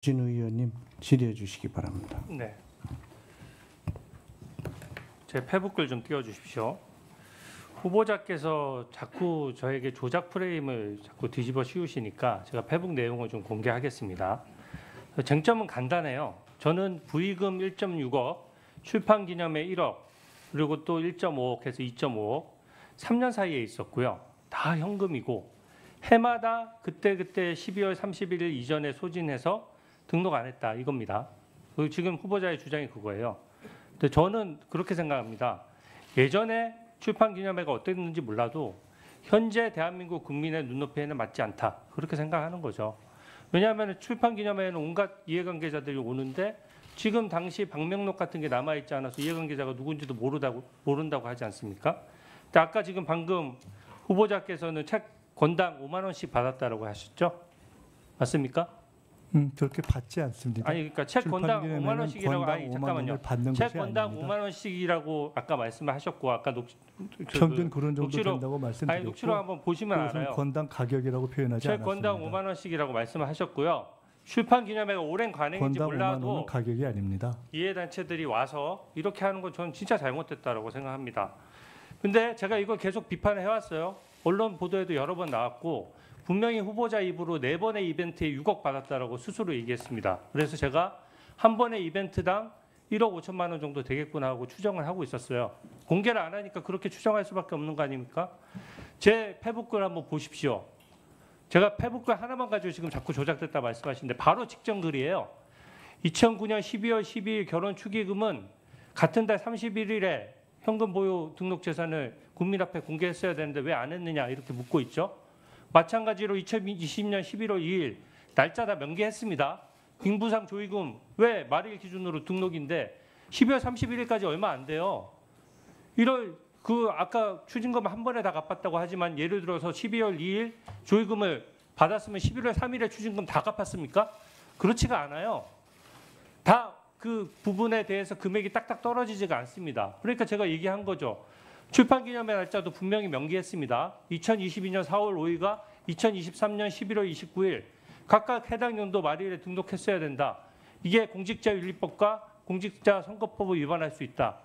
진 의원님 질의해 주시기 바랍니다. 네. 제 페북글 좀 띄워주십시오. 후보자께서 자꾸 저에게 조작 프레임을 자꾸 뒤집어 씌우시니까 제가 페북 내용을 좀 공개하겠습니다. 쟁점은 간단해요. 저는 부의금 1.6억, 출판 기념회 1억, 그리고 또 1.5억 해서 2.5억, 3년 사이에 있었고요. 다 현금이고 해마다 그때 12월 31일 이전에 소진해서 등록 안 했다 이겁니다. 지금 후보자의 주장이 그거예요. 근데 저는 그렇게 생각합니다. 예전에 출판 기념회가 어땠는지 몰라도 현재 대한민국 국민의 눈높이에는 맞지 않다. 그렇게 생각하는 거죠. 왜냐하면 출판 기념회에는 온갖 이해관계자들이 오는데 지금 당시 방명록 같은 게 남아있지 않아서 이해관계자가 누군지도 모른다고 하지 않습니까? 근데 아까 지금 방금 후보자께서는 책 권당 5만 원씩 받았다라고 하셨죠? 맞습니까? 그렇게 받지 않습니다. 아니 그러니까 책 권당 5만 원씩이라고 아니 잠깐만요. 책 권당 5만 원씩이라고 아까 말씀하셨고 아까 평균 그런 정도 된다고 아니 말씀드렸고 녹취록 한번 보시면 알아요. 권당 가격이라고 표현하지 책 않았습니다. 권당 5만 원씩이라고 말씀하셨고요. 출판 기념회가 오랜 관행인지 권당 5만 몰라도 원은 가격이 아닙니다. 이해 단체들이 와서 이렇게 하는 건 저는 진짜 잘못됐다라고 생각합니다. 근데 제가 이걸 계속 비판을 해왔어요. 언론 보도에도 여러 번 나왔고 분명히 후보자 입으로 4번의 이벤트에 6억 받았다라고 스스로 얘기했습니다. 그래서 제가 한 번의 이벤트당 1억 5천만 원 정도 되겠구나 하고 추정을 하고 있었어요. 공개를 안 하니까 그렇게 추정할 수밖에 없는 거 아닙니까? 제 페북글 한번 보십시오. 제가 페북글 하나만 가지고 지금 자꾸 조작됐다 말씀하시는데 바로 직전 글이에요. 2009년 12월 12일 결혼 축의금은 같은 달 31일에 현금 보유 등록 재산을 국민 앞에 공개했어야 되는데 왜 안 했느냐 이렇게 묻고 있죠. 마찬가지로 2020년 11월 2일 날짜 다 명기했습니다. 빙부상 조의금 왜 말일 기준으로 등록인데 12월 31일까지 얼마 안 돼요. 1월 아까 추징금 한 번에 다 갚았다고 하지만 예를 들어서 12월 2일 조의금을 받았으면 11월 3일에 추징금 다 갚았습니까? 그렇지가 않아요. 다 그 부분에 대해서 금액이 딱딱 떨어지지가 않습니다. 그러니까 제가 얘기한 거죠. 출판기념회 날짜도 분명히 명기했습니다. 2022년 4월 5일과 2023년 11월 29일 각각 해당 연도 말일에 등록했어야 된다. 이게 공직자윤리법과 공직자선거법을 위반할 수 있다.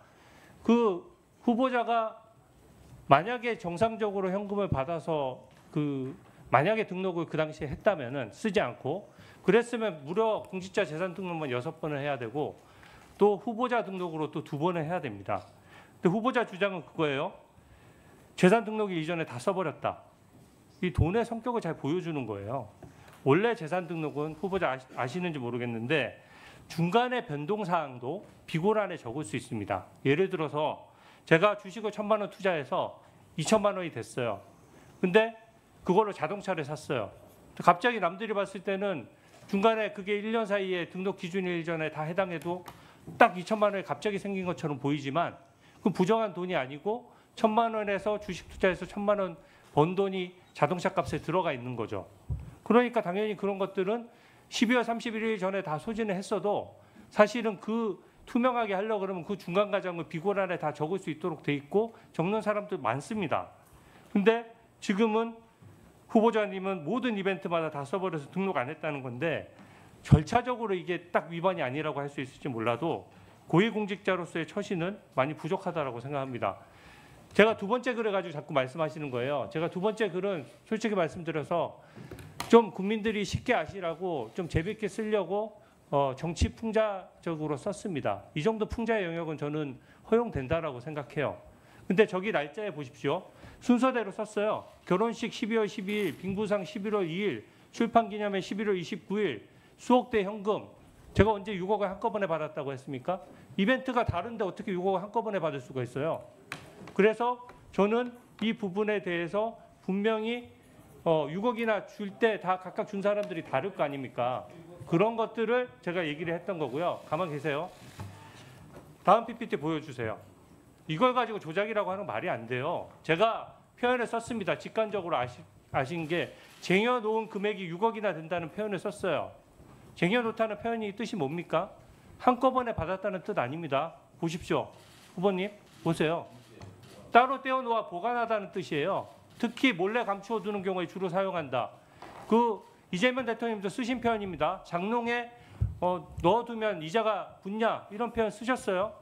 그 후보자가 만약에 정상적으로 현금을 받아서 만약에 등록을 그 당시에 했다면은 쓰지 않고 그랬으면 무려 공직자 재산 등록만 6번을 해야 되고 또 후보자 등록으로 또 2번을 해야 됩니다. 근데 후보자 주장은 그거예요. 재산 등록일 이전에 다 써버렸다. 이 돈의 성격을 잘 보여주는 거예요. 원래 재산 등록은 후보자 아시는지 모르겠는데 중간에 변동사항도 비고란에 적을 수 있습니다. 예를 들어서 제가 주식을 1,000만 원 투자해서 2천만 원이 됐어요. 근데 그걸로 자동차를 샀어요. 갑자기 남들이 봤을 때는 중간에 그게 1년 사이에 등록 기준일 전에 다 해당해도 딱 2천만 원이 갑자기 생긴 것처럼 보이지만 그 부정한 돈이 아니고 1,000만 원에서 주식 투자해서 1,000만 원 번 돈이 자동차 값에 들어가 있는 거죠. 그러니까 당연히 그런 것들은 12월 31일 전에 다 소진을 했어도 사실은 그 투명하게 하려고 그러면 그 중간 과정을 비고란에 다 적을 수 있도록 돼 있고 적는 사람들 많습니다. 근데 지금은 후보자님은 모든 이벤트마다 다 써버려서 등록 안 했다는 건데 절차적으로 이게 딱 위반이 아니라고 할 수 있을지 몰라도 고위공직자로서의 처신은 많이 부족하다고 생각합니다. 제가 두 번째 글을 가지고 자꾸 말씀하시는 거예요. 제가 두 번째 글은 솔직히 말씀드려서 좀 국민들이 쉽게 아시라고 좀 재밌게 쓰려고 정치 풍자적으로 썼습니다. 이 정도 풍자의 영역은 저는 허용된다라고 생각해요. 근데 저기 날짜에 보십시오. 순서대로 썼어요. 결혼식 12월 12일, 빙부상 11월 2일, 출판기념회 11월 29일, 수억대 현금. 제가 언제 6억을 한꺼번에 받았다고 했습니까? 이벤트가 다른데 어떻게 6억을 한꺼번에 받을 수가 있어요? 그래서 저는 이 부분에 대해서 분명히 6억이나 줄 때 다 각각 준 사람들이 다를 거 아닙니까? 그런 것들을 제가 얘기를 했던 거고요. 가만 계세요. 다음 PPT 보여주세요. 이걸 가지고 조작이라고 하는 말이 안 돼요. 제가 표현을 썼습니다. 직관적으로 아신 게 쟁여놓은 금액이 6억이나 된다는 표현을 썼어요. 쟁여놓다는 표현이 뜻이 뭡니까? 한꺼번에 받았다는 뜻 아닙니다. 보십시오. 후보님 보세요. 따로 떼어놓아 보관하다는 뜻이에요. 특히 몰래 감추어두는 경우에 주로 사용한다. 이재명 대통령님도 쓰신 표현입니다. 장롱에 넣어두면 이자가 붙냐 이런 표현 쓰셨어요.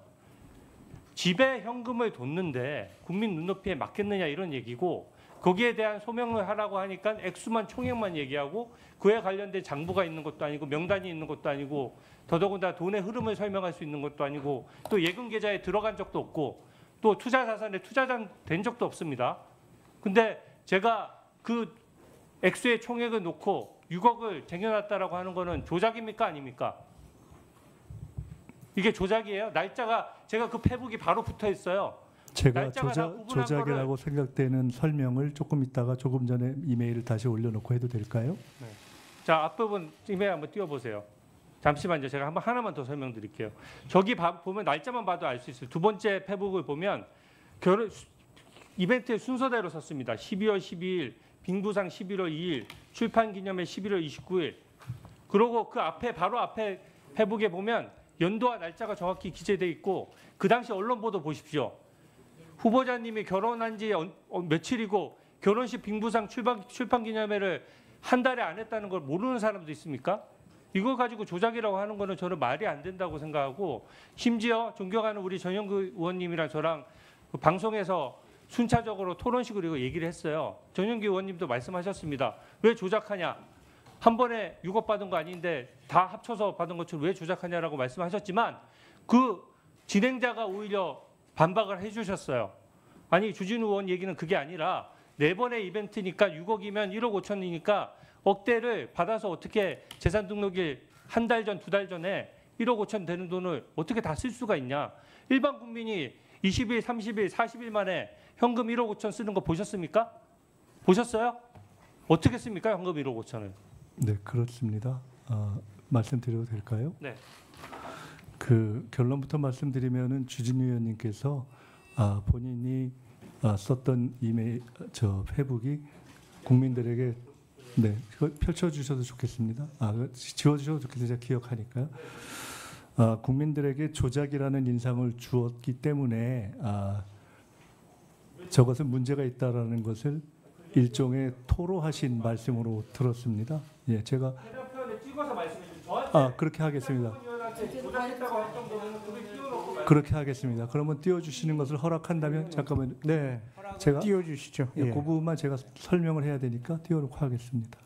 집에 현금을 뒀는데 국민 눈높이에 맞겠느냐 이런 얘기고 거기에 대한 소명을 하라고 하니까 액수만 총액만 얘기하고 그에 관련된 장부가 있는 것도 아니고 명단이 있는 것도 아니고 더더군다나 돈의 흐름을 설명할 수 있는 것도 아니고 또 예금 계좌에 들어간 적도 없고 또 투자 자산에 투자된 적도 없습니다. 근데 제가 그 액수의 총액을 놓고 6억을 쟁여놨다라고 하는 거는 조작입니까 아닙니까? 이게 조작이에요? 날짜가 제가 그 페북이 바로 붙어 있어요. 제가 날짜가 다 구분한 조작이라고 생각되는 설명을 조금 있다가 조금 전에 이메일을 다시 올려놓고 해도 될까요? 자, 앞부분 이메일 한번 띄워보세요. 잠시만요. 제가 한번 하나만 더 설명드릴게요. 저기 보면 날짜만 봐도 알 수 있어요. 두 번째 페북을 보면 이벤트의 순서대로 썼습니다. 12월 12일, 빙부상 11월 2일, 출판기념회 11월 29일. 그리고 그 앞에 바로 앞에 페북에 보면 연도와 날짜가 정확히 기재돼 있고 그 당시 언론 보도 보십시오. 후보자님이 결혼한 지 며칠이고 결혼식 빙부상 출판기념회를 한 달에 안 했다는 걸 모르는 사람도 있습니까? 이거 가지고 조작이라고 하는 거는 저는 말이 안 된다고 생각하고 심지어 존경하는 우리 전영구 의원님이랑 저랑 그 방송에서 순차적으로 토론식으로 얘기를 했어요. 전영구 의원님도 말씀하셨습니다. 왜 조작하냐? 한 번에 6억 받은 거 아닌데 다 합쳐서 받은 것처럼 왜 조작하냐라고 말씀하셨지만 그 진행자가 오히려 반박을 해주셨어요. 아니 주진우 의원 얘기는 그게 아니라 4번의 이벤트니까 6억이면 1억 5천이니까 억대를 받아서 어떻게 재산 등록일 한 달 전, 2달 전에 1억 5천 되는 돈을 어떻게 다 쓸 수가 있냐. 일반 국민이 20일, 30일, 40일 만에 현금 1억 5천 쓰는 거 보셨습니까? 보셨어요? 어떻게 씁니까? 현금 1억 5천을. 네, 그렇습니다. 말씀드려도 될까요? 네. 그 결론부터 말씀드리면은 주진우 의원님께서 본인이 썼던 이메일 페북이 국민들에게 네 펼쳐주셔도 좋겠습니다. 지워주셔도 좋겠어요. 제가 기억하니까요. 국민들에게 조작이라는 인상을 주었기 때문에 저것은 문제가 있다라는 것을 일종의 토로하신 말씀으로 들었습니다. 예, 제가 해당 표현을 찍어서 말씀해 주세요. 저한테 그렇게 하겠습니다. 조작했다고 했던 거는 그걸 띄워놓고 그렇게 하겠습니다. 그러면 띄워주시는 것을 허락한다면 잠깐만. 네, 제가 띄워주시죠. 예, 그 부분만 제가 설명을 해야 되니까 띄워놓고 하겠습니다.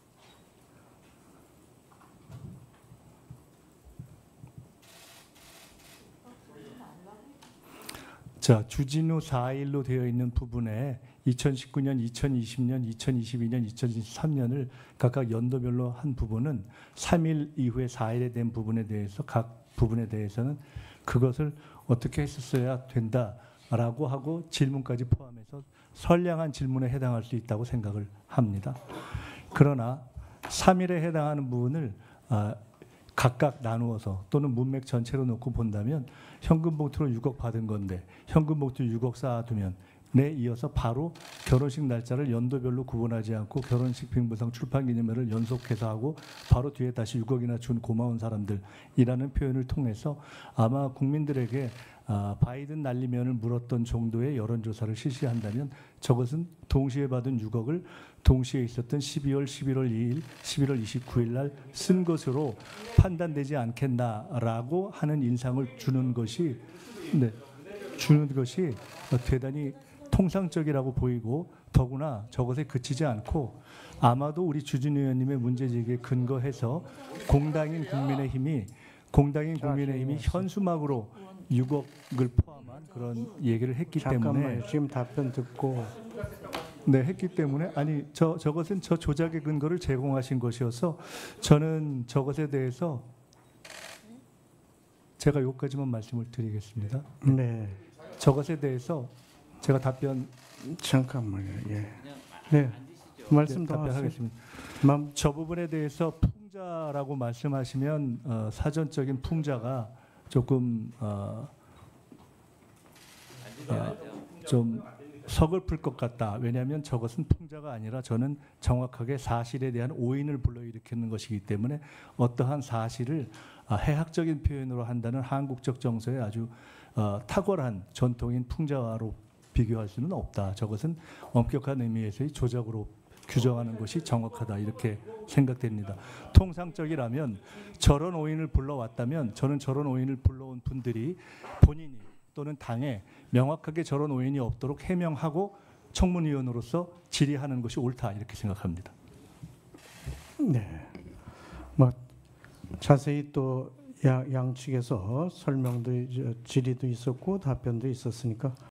자, 주진우 4일로 되어 있는 부분에 2019년, 2020년, 2022년, 2023년을 각각 연도별로 한 부분은 3일 이후에 4일에 된 부분에 대해서 각 부분에 대해서는 그것을 어떻게 했었어야 된다라고 하고 질문까지 포함해서 선량한 질문에 해당할 수 있다고 생각을 합니다. 그러나 3일에 해당하는 부분을 각각 나누어서 또는 문맥 전체로 놓고 본다면 현금 봉투로 6억 받은 건데 현금 봉투 6억 쌓아두면 이어서 바로 결혼식 날짜를 연도별로 구분하지 않고 결혼식 빙부상 출판기념회를 연속해서 하고 바로 뒤에 다시 6억이나 준 고마운 사람들이라는 표현을 통해서 아마 국민들에게 바이든 날리면을 물었던 정도의 여론조사를 실시한다면 저것은 동시에 받은 6억을 동시에 있었던 12월 11월 2일, 11월 29일 날 쓴 것으로 판단되지 않겠나라고 하는 인상을 주는 것이 대단히 통상적이라고 보이고 더구나 저것에 그치지 않고 아마도 우리 주진우 의원님의 문제제기에 근거해서 공당인 국민의힘이 현수막으로 6억을 포함한 그런 얘기를 했기 때문에 지금 답변 듣고 했기 때문에 저것은 저 조작의 근거를 제공하신 것이어서 저는 저것에 대해서 제가 여기까지만 말씀을 드리겠습니다. 네. 저것에 대해서 제가 답변 잠깐만요. 예. 네. 말씀 더 답변하겠습니다. 저 부분에 대해서 풍자라고 말씀하시면 사전적인 풍자가 조금 좀 서글플 것 같다. 왜냐하면 저것은 풍자가 아니라 저는 정확하게 사실에 대한 오인을 불러일으키는 것이기 때문에 어떠한 사실을 해학적인 표현으로 한다는 한국적 정서의 아주 탁월한 전통인 풍자로 비교할 수는 없다. 저것은 엄격한 의미에서의 조작으로 규정하는 것이 정확하다 이렇게 생각됩니다. 통상적이라면 저런 오인을 불러왔다면 저는 저런 오인을 불러온 분들이 본인이 또는 당에 명확하게 저런 오인이 없도록 해명하고 청문위원으로서 질의하는 것이 옳다 이렇게 생각합니다. 네. 뭐 자세히 또 양측에서 설명도 질의도 있었고 답변도 있었으니까